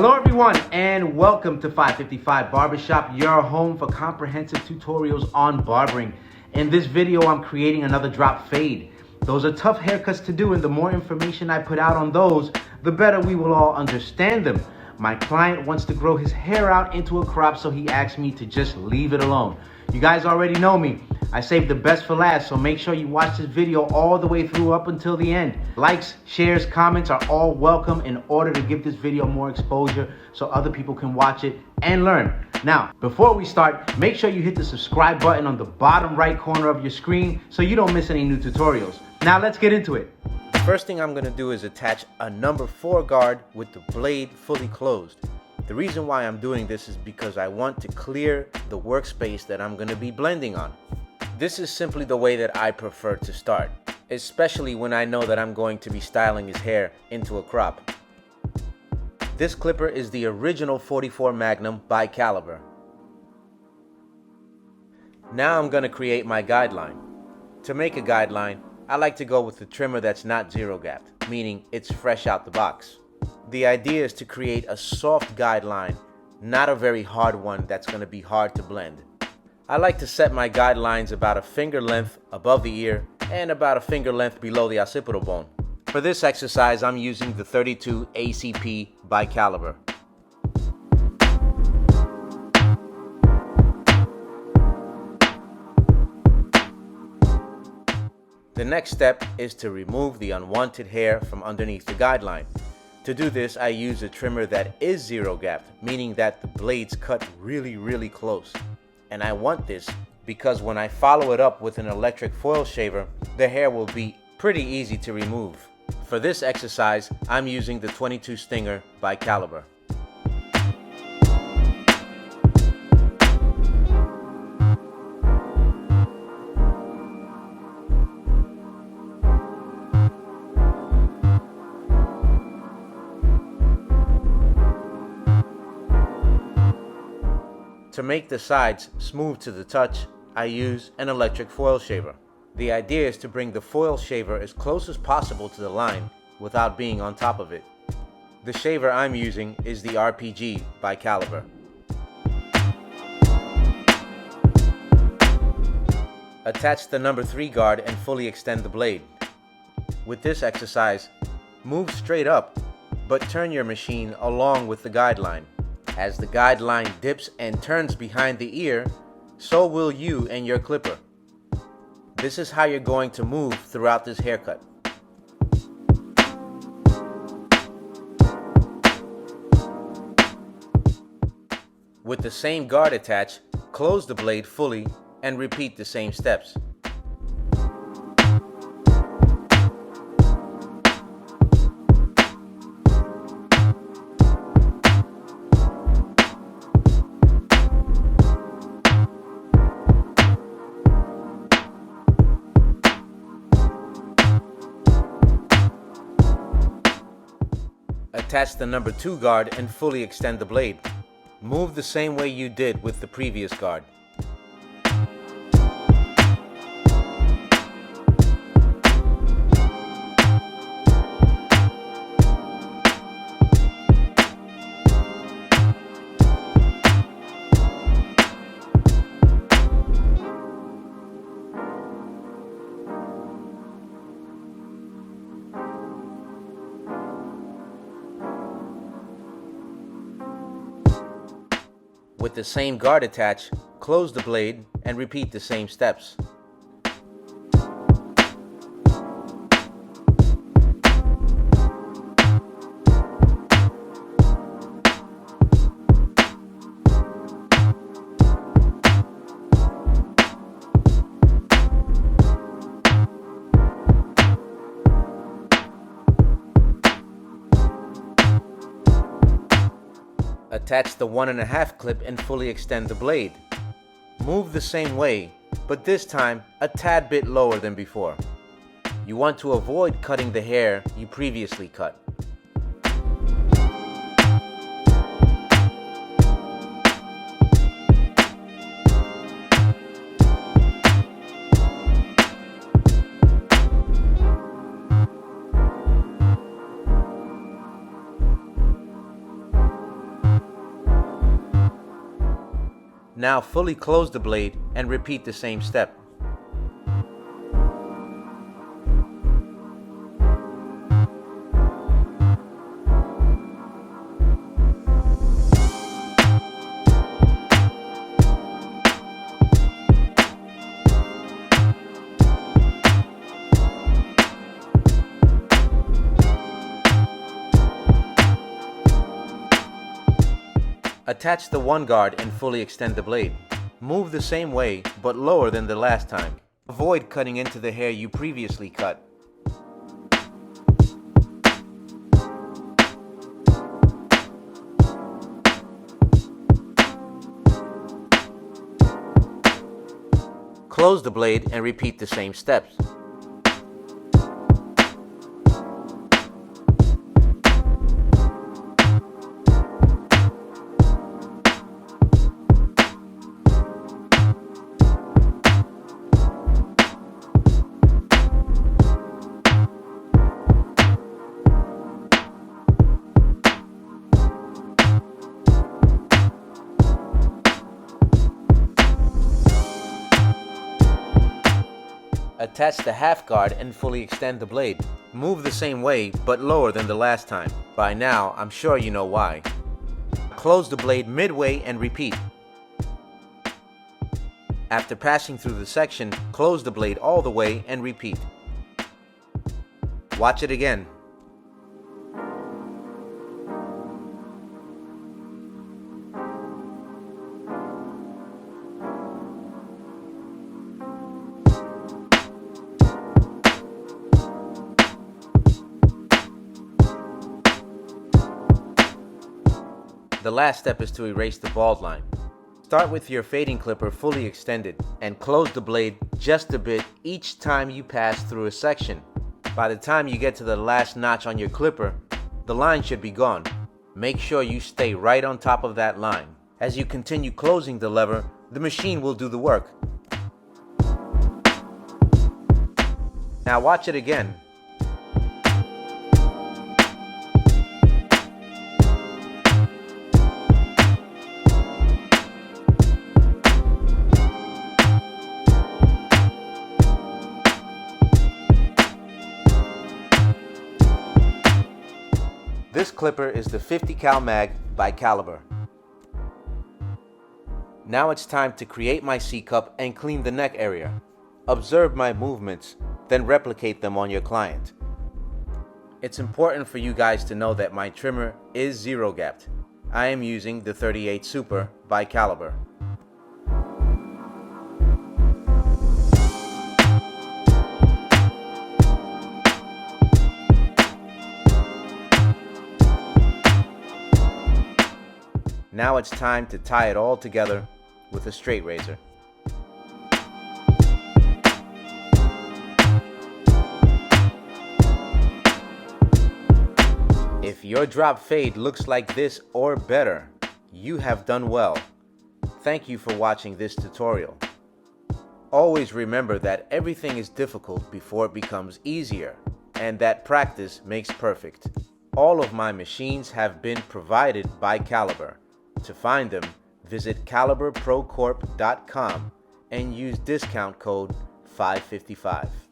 Hello everyone and welcome to 555 Barbershop, your home for comprehensive tutorials on barbering. In this video, I'm creating another drop fade. Those are tough haircuts to do, and the more information I put out on those, the better we will all understand them. My client wants to grow his hair out into a crop, so he asked me to just leave it alone. You guys already know me. I saved the best for last, so make sure you watch this video all the way through up until the end. Likes, shares, comments are all welcome in order to give this video more exposure so other people can watch it and learn. Now, before we start, make sure you hit the subscribe button on the bottom right corner of your screen so you don't miss any new tutorials. Now let's get into it. The first thing I'm gonna do is attach a number 4 guard with the blade fully closed. The reason why I'm doing this is because I want to clear the workspace that I'm gonna be blending on. This is simply the way that I prefer to start, especially when I know that I'm going to be styling his hair into a crop. This clipper is the original 44 Magnum bi-caliber. Now I'm gonna create my guideline. To make a guideline, I like to go with the trimmer that's not zero gapped, meaning it's fresh out the box. The idea is to create a soft guideline, not a very hard one that's going to be hard to blend. I like to set my guidelines about a finger length above the ear and about a finger length below the occipital bone. For this exercise, I'm using the 32 ACP bi-caliber. The next step is to remove the unwanted hair from underneath the guideline. To do this, I use a trimmer that is zero gapped, meaning that the blades cut really close. And I want this because when I follow it up with an electric foil shaver, the hair will be pretty easy to remove. For this exercise, I'm using the 22 Stinger bi-caliber. To make the sides smooth to the touch, I use an electric foil shaver. The idea is to bring the foil shaver as close as possible to the line without being on top of it. The shaver I'm using is the RPG bi-caliber. Attach the number 3 guard and fully extend the blade. With this exercise, move straight up, but turn your machine along with the guideline. As the guideline dips and turns behind the ear, so will you and your clipper. This is how you're going to move throughout this haircut. With the same guard attached, close the blade fully and repeat the same steps. Attach the number 2 guard and fully extend the blade. Move the same way you did with the previous guard. With the same guard attached, close the blade and repeat the same steps. Attach the 1.5 clip and fully extend the blade. Move the same way, but this time a tad bit lower than before. You want to avoid cutting the hair you previously cut. Now fully close the blade and repeat the same step. Attach the one guard and fully extend the blade. Move the same way, but lower than the last time. Avoid cutting into the hair you previously cut. Close the blade and repeat the same steps. Attach the half guard and fully extend the blade. Move the same way, but lower than the last time. By now, I'm sure you know why. Close the blade midway and repeat. After passing through the section, close the blade all the way and repeat. Watch it again. The last step is to erase the bald line. Start with your fading clipper fully extended and close the blade just a bit each time you pass through a section. By the time you get to the last notch on your clipper, the line should be gone. Make sure you stay right on top of that line. As you continue closing the lever, the machine will do the work. Now watch it again. This clipper is the 50 cal mag by Caliber. Now it's time to create my C-cup and clean the neck area. Observe my movements, then replicate them on your client. It's important for you guys to know that my trimmer is zero gapped. I am using the 38 Super by Caliber. Now it's time to tie it all together with a straight razor. If your drop fade looks like this or better, you have done well. Thank you for watching this tutorial. Always remember that everything is difficult before it becomes easier, and that practice makes perfect. All of my machines have been provided by Caliber. To find them, visit caliberprocorp.com and use discount code 555.